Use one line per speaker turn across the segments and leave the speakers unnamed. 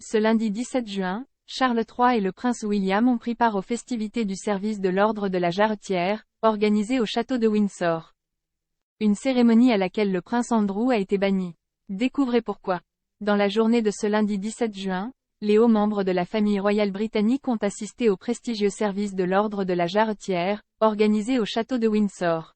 Ce lundi 17 juin, Charles III et le prince William ont pris part aux festivités du service de l'Ordre de la Jarretière, organisées au château de Windsor. Une cérémonie à laquelle le prince Andrew a été banni. Découvrez pourquoi. Dans la journée de ce lundi 17 juin, les hauts membres de la famille royale britannique ont assisté au prestigieux service de l'Ordre de la Jarretière, organisé au château de Windsor.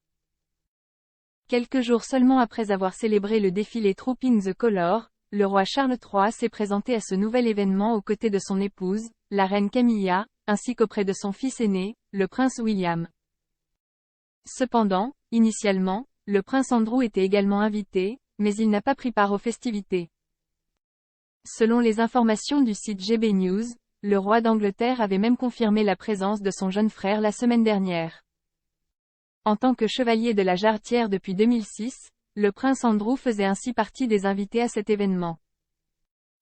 Quelques jours seulement après avoir célébré le défilé Trooping the Colour, le roi Charles III s'est présenté à ce nouvel événement aux côtés de son épouse, la reine Camilla, ainsi qu'auprès de son fils aîné, le prince William. Cependant, initialement, le prince Andrew était également invité, mais il n'a pas pris part aux festivités. Selon les informations du site GB News, le roi d'Angleterre avait même confirmé la présence de son jeune frère la semaine dernière. En tant que chevalier de la Jarretière depuis 2006, le prince Andrew faisait ainsi partie des invités à cet événement.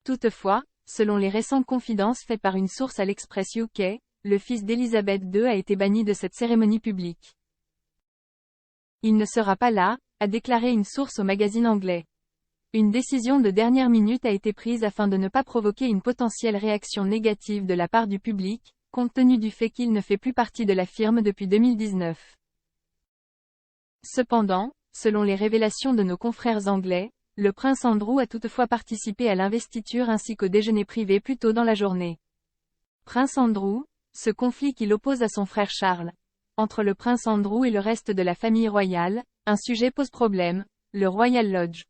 Toutefois, selon les récentes confidences faites par une source à l'Express UK, le fils d'Elizabeth II a été banni de cette cérémonie publique. Il ne sera pas là, a déclaré une source au magazine anglais. Une décision de dernière minute a été prise afin de ne pas provoquer une potentielle réaction négative de la part du public, compte tenu du fait qu'il ne fait plus partie de la firme depuis 2019. Cependant, selon les révélations de nos confrères anglais, le prince Andrew a toutefois participé à l'investiture ainsi qu'au déjeuner privé plus tôt dans la journée. Prince Andrew, ce conflit qui l'oppose à son frère Charles. Entre le prince Andrew et le reste de la famille royale, un sujet pose problème, le Royal Lodge.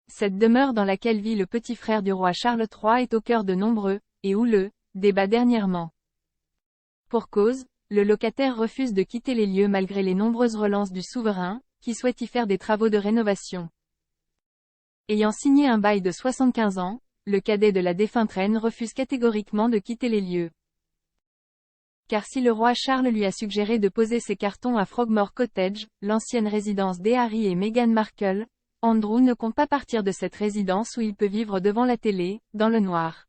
Cette demeure dans laquelle vit le petit frère du roi Charles III est au cœur de nombreux, et houleux, débats dernièrement. Pour cause, le locataire refuse de quitter les lieux malgré les nombreuses relances du souverain, qui souhaite y faire des travaux de rénovation. Ayant signé un bail de 75 ans, le cadet de la défunte reine refuse catégoriquement de quitter les lieux. Car si le roi Charles lui a suggéré de poser ses cartons à Frogmore Cottage, l'ancienne résidence d'Harry et Meghan Markle, Andrew ne compte pas partir de cette résidence où il peut vivre devant la télé, dans le noir.